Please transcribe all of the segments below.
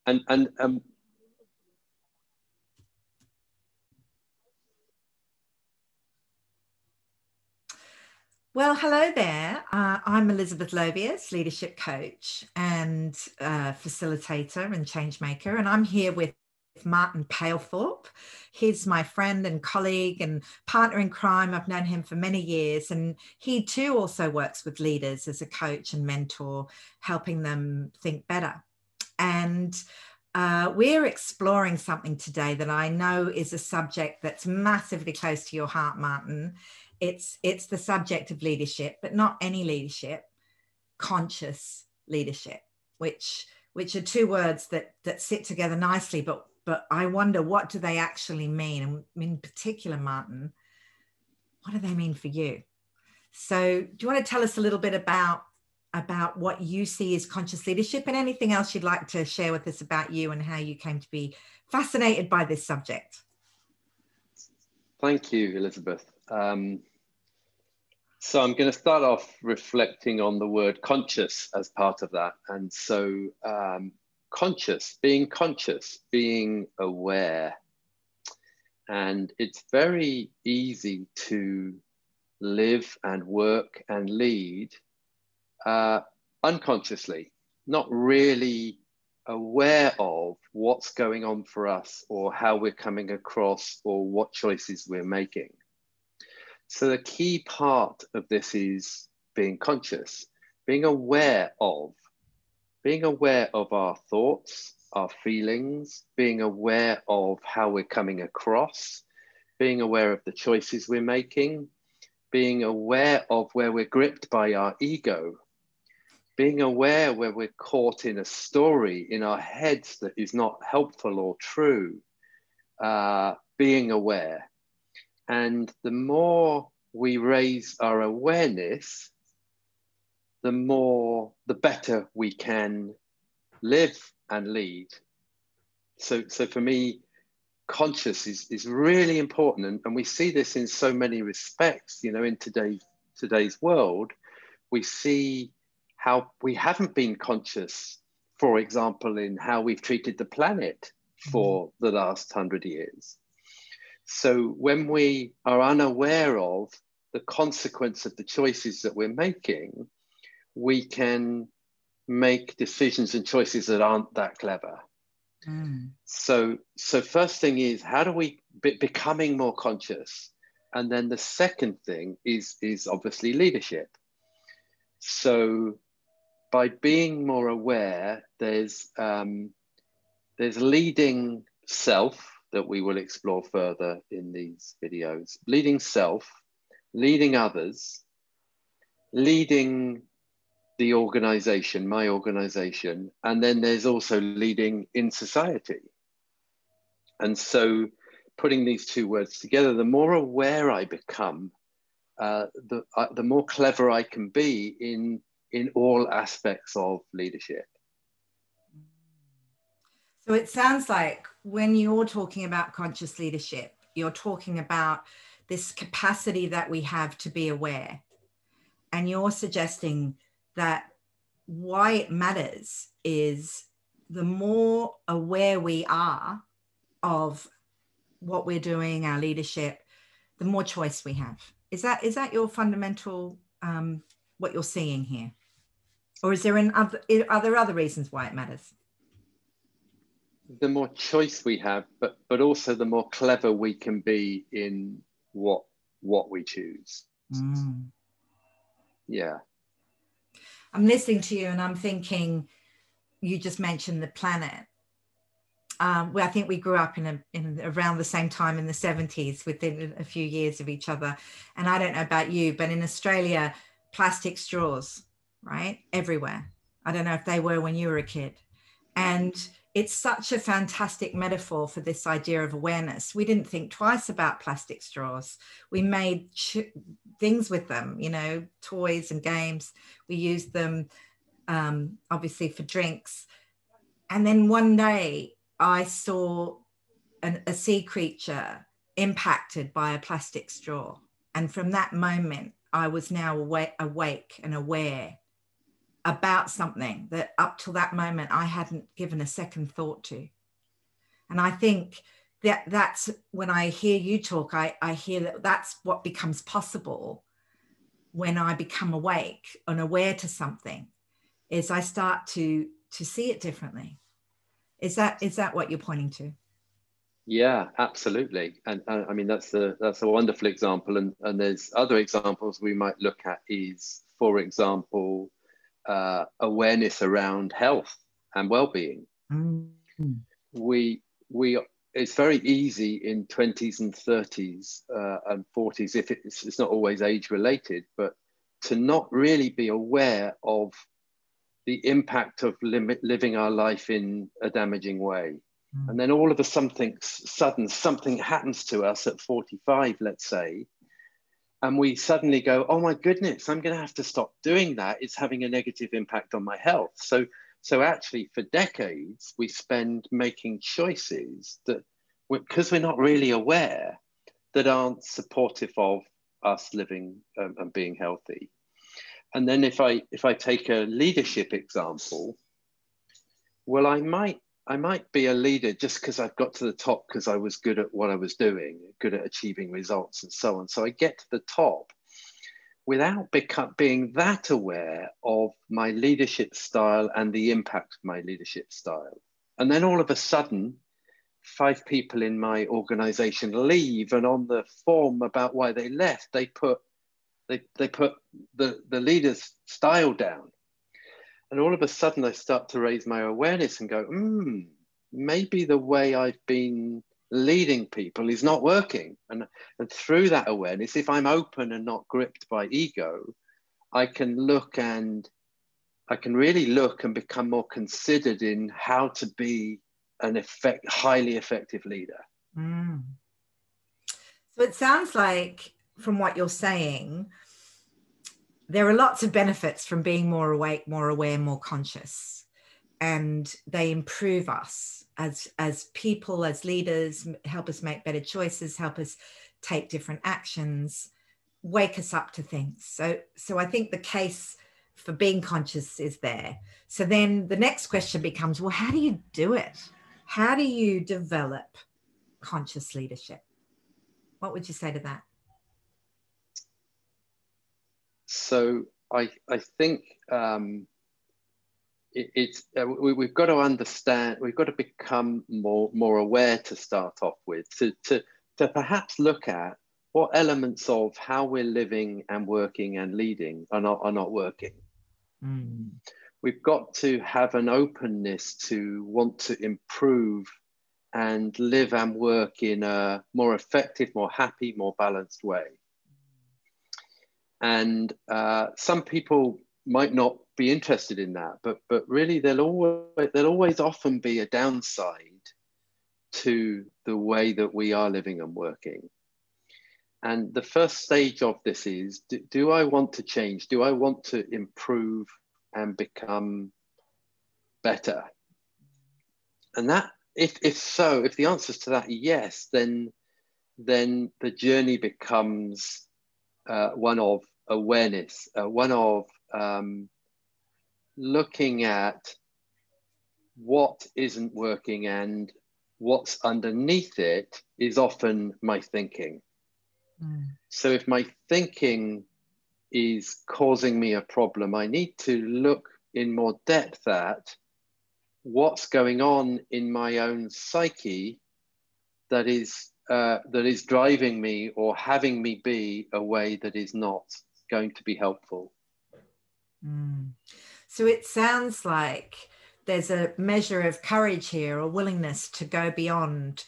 and Well, hello there. I'm Elizabeth Lovius, leadership coach and facilitator and change maker. And I'm here with Martin Palethorpe. He's my friend and colleague and partner in crime. I've known him for many years. And he too also works with leaders as a coach and mentor, helping them think better. And we're exploring something today that I know is a subject that's massively close to your heart, Martin. It's the subject of leadership, but not any leadership, conscious leadership, which are two words that sit together nicely, but I wonder, what do they actually mean? And in particular, Martin, what do they mean for you? So do you want to tell us a little bit about what you see as conscious leadership, and anything else you'd like to share with us about you and how you came to be fascinated by this subject? Thank you, Elizabeth. So I'm going to start off reflecting on the word conscious as part of that. And so conscious, being aware. And it's very easy to live and work and lead unconsciously, not really aware of what's going on for us or how we're coming across or what choices we're making. So the key part of this is being conscious, being aware of our thoughts, our feelings, being aware of how we're coming across, being aware of the choices we're making, being aware of where we're gripped by our ego, being aware where we're caught in a story in our heads that is not helpful or true, being aware. And the more we raise our awareness, the better we can live and lead. So for me, conscious is really important. And we see this in so many respects, you know, in today's world. We see how we haven't been conscious, for example, in how we've treated the planet for the last 100 years. So when we are unaware of the consequence of the choices that we're making, we can make decisions and choices that aren't that clever. So first thing is, how do we becoming more conscious? And then the second thing is obviously leadership. So by being more aware, there's leading self that we will explore further in these videos. Leading self, leading others, leading the organization, my organization, and then there's also leading in society. And so putting these two words together, the more aware I become, the more clever I can be in all aspects of leadership. So it sounds like when you're talking about conscious leadership, you're talking about this capacity that we have to be aware. And you're suggesting that why it matters is the more aware we are of what we're doing, our leadership, the more choice we have. Is that your fundamental, what you're seeing here? Or are there other reasons why it matters? The more choice we have, but also the more clever we can be in what we choose. Yeah. I'm listening to you and I'm thinking, you just mentioned the planet. Well, I think we grew up in around the same time in the 70s, within a few years of each other. And I don't know about you, but in Australia, plastic straws, right? Everywhere. I don't know if they were when you were a kid. And it's such a fantastic metaphor for this idea of awareness. We didn't think twice about plastic straws. We made things with them, you know, toys and games. We used them, obviously, for drinks. And then one day I saw a sea creature impacted by a plastic straw. And from that moment, I was now awake and aware about something that up till that moment I hadn't given a second thought to. And I think that's when I hear you talk, I hear that that's what becomes possible when I become awake and aware to something, is I start to see it differently. Is that what you're pointing to? Yeah, absolutely. And I mean, that's a wonderful example. And there's other examples we might look at is, for example, awareness around health and well-being. Mm-hmm. We it's very easy in 20s and 30s and 40s, if it's not always age related, but to not really be aware of the impact of living our life in a damaging way. And then all of a sudden something happens to us at 45, let's say, and we suddenly go, oh my goodness, I'm going to have to stop doing that. It's having a negative impact on my health. So actually for decades, we spend making choices that, because we're not really aware, that aren't supportive of us living and being healthy. And then if I take a leadership example, well, I might be a leader just because I've got to the top because I was good at what I was doing, good at achieving results and so on. So I get to the top without being that aware of my leadership style and the impact of my leadership style. And then all of a sudden, 5 people in my organization leave, and on the form about why they left, they put the leader's style down. And all of a sudden I start to raise my awareness and go, maybe the way I've been leading people is not working. And through that awareness, if I'm open and not gripped by ego, I can really look and become more considered in how to be an highly effective leader. So it sounds like, from what you're saying, there are lots of benefits from being more awake, more aware, more conscious, and they improve us as people, as leaders, help us make better choices, help us take different actions, wake us up to things. So I think the case for being conscious is there. So then the next question becomes, well, how do you do it? How do you develop conscious leadership? What would you say to that? So I think we've got to understand, we've got to become more aware to start off with, to perhaps look at what elements of how we're living and working and leading are not working. We've got to have an openness to want to improve and live and work in a more effective, more happy, more balanced way. And some people might not be interested in that, but really there'll always often be a downside to the way that we are living and working. And the first stage of this is, do I want to change? Do I want to improve and become better? And that, if the answer to that yes, then the journey becomes one of awareness, one of looking at what isn't working, and what's underneath it is often my thinking. So if my thinking is causing me a problem, I need to look in more depth at what's going on in my own psyche that is driving me or having me be a way that is not going to be helpful. So it sounds like there's a measure of courage here, or willingness to go beyond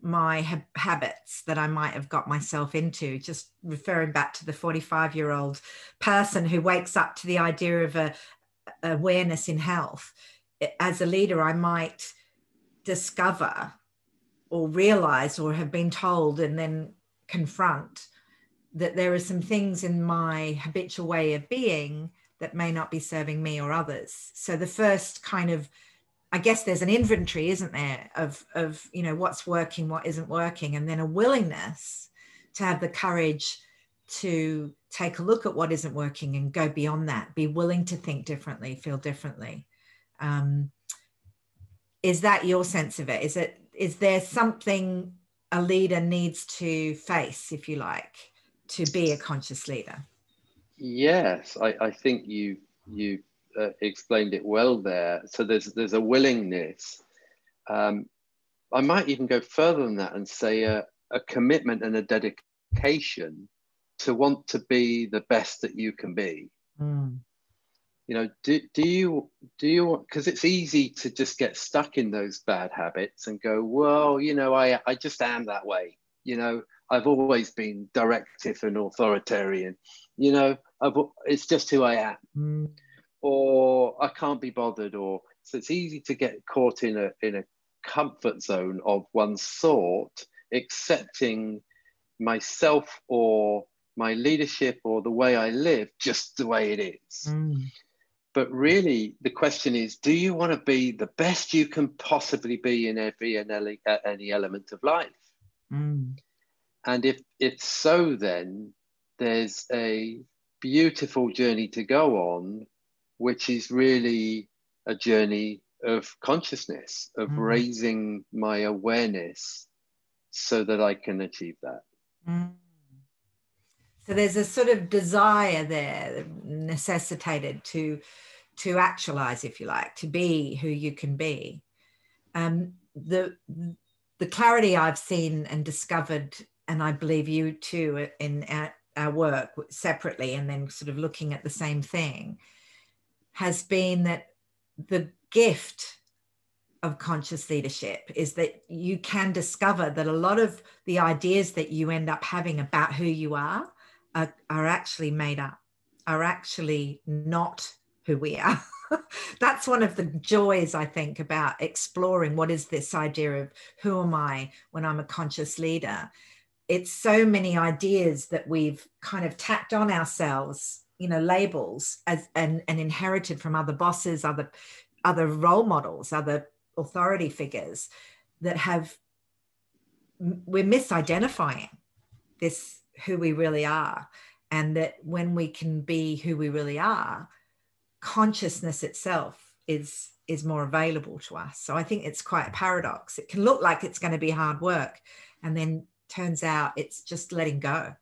my habits that I might have got myself into. Just referring back to the 45-year-old person who wakes up to the idea of awareness in health. As a leader, I might discover or realize, or have been told and then confront, that there are some things in my habitual way of being that may not be serving me or others. So the first kind of, I guess there's an inventory, isn't there, of what's working, what isn't working, and then a willingness to have the courage to take a look at what isn't working and go beyond that, be willing to think differently, feel differently. Is that your sense of it? Is there something a leader needs to face, if you like, to be a conscious leader? Yes, I think you explained it well there. So there's a willingness. I might even go further than that and say a commitment and a dedication to want to be the best that you can be. You know, do you because it's easy to just get stuck in those bad habits and go, well, you know, I just am that way. You know, I've always been directive and authoritarian. You know, it's just who I am. Or I can't be bothered. Or so it's easy to get caught in a comfort zone of one sort, accepting myself or my leadership or the way I live just the way it is. But really, the question is, do you want to be the best you can possibly be in any element of life? And if so, then there's a beautiful journey to go on, which is really a journey of consciousness, of raising my awareness so that I can achieve that. So there's a sort of desire there necessitated to actualize, if you like, to be who you can be. The clarity I've seen and discovered, and I believe you too, in our work separately and then sort of looking at the same thing, has been that the gift of conscious leadership is that you can discover that a lot of the ideas that you end up having about who you are actually made up, are actually not who we are. That's one of the joys, I think, about exploring what is this idea of who am I when I'm a conscious leader. It's so many ideas that we've kind of tacked on ourselves, you know, labels and inherited from other bosses, other role models, other authority figures that we're misidentifying this who we really are. And that when we can be who we really are, consciousness itself is more available to us. So I think it's quite a paradox. It can look like it's going to be hard work, and then turns out it's just letting go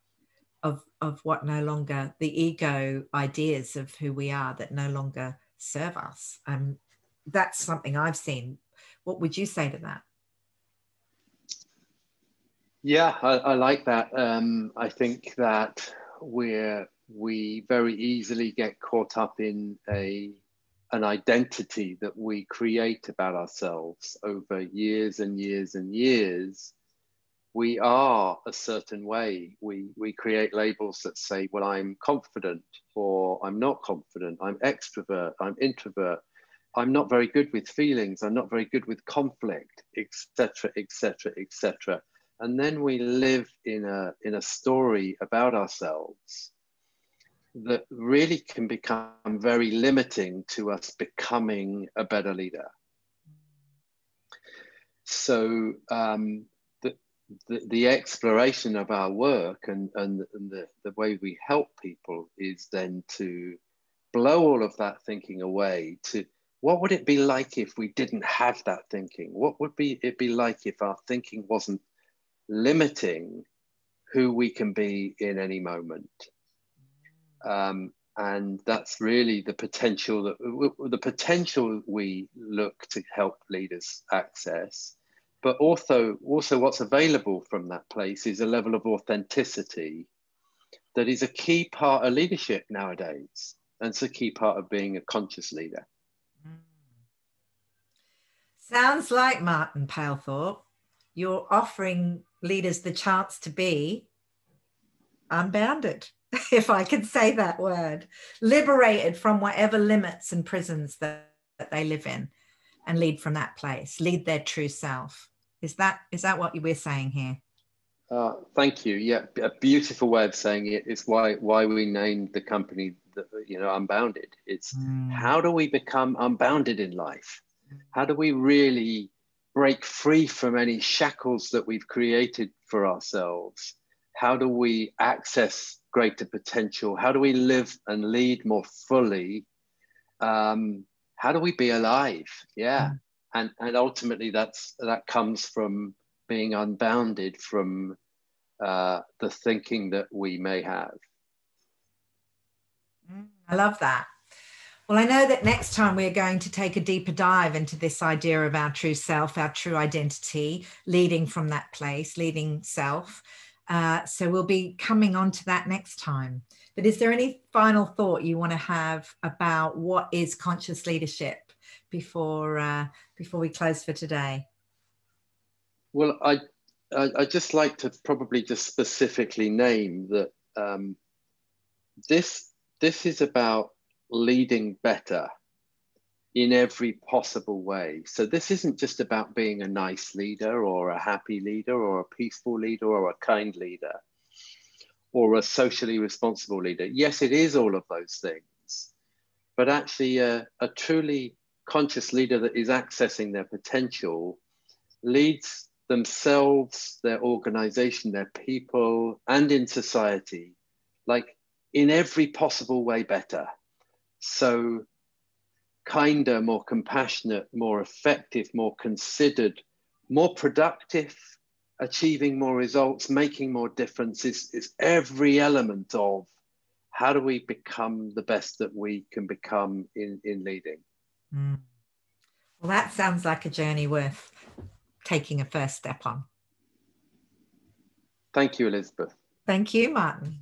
of what no longer, the ego ideas of who we are that no longer serve us. That's something I've seen. What would you say to that? Yeah, I like that. I think that we very easily get caught up in an identity that we create about ourselves over years and years and years. We are a certain way. We create labels that say, well, I'm confident, or I'm not confident, I'm extrovert, I'm introvert, I'm not very good with feelings, I'm not very good with conflict, etc., etc., etc. And then we live in a story about ourselves that really can become very limiting to us becoming a better leader. So the exploration of our work and the way we help people is then to blow all of that thinking away to what would it be like if we didn't have that thinking? What would it be like if our thinking wasn't limiting who we can be in any moment? And that's really the potential we look to help leaders access. But also what's available from that place is a level of authenticity that is a key part of leadership nowadays. And it's a key part of being a conscious leader. Sounds like, Martin Palethorpe, you're offering leaders the chance to be unbounded, if I can say that word, liberated from whatever limits and prisons that they live in, and lead from that place, lead their true self. Is that what we're saying here? Thank you. Yeah, a beautiful way of saying it. It's why we named the company, Unbounded. It's how do we become unbounded in life? How do we really break free from any shackles that we've created for ourselves? How do we access greater potential? How do we live and lead more fully? How do we be alive? Yeah. And ultimately that comes from being unbounded from the thinking that we may have. I love that. Well, I know that next time we're going to take a deeper dive into this idea of our true self, our true identity, leading from that place, leading self. So we'll be coming on to that next time. But is there any final thought you want to have about what is conscious leadership before we close for today? Well, I'd just like to probably just specifically name that this is about leading better in every possible way. So this isn't just about being a nice leader or a happy leader or a peaceful leader or a kind leader or a socially responsible leader. Yes, it is all of those things, but actually a truly conscious leader that is accessing their potential leads themselves, their organization, their people, and in society, like in every possible way better. So kinder, more compassionate, more effective, more considered, more productive, achieving more results, making more difference is every element of how do we become the best that we can become in leading. Well, that sounds like a journey worth taking a first step on. Thank you, Elizabeth. Thank you, Martin.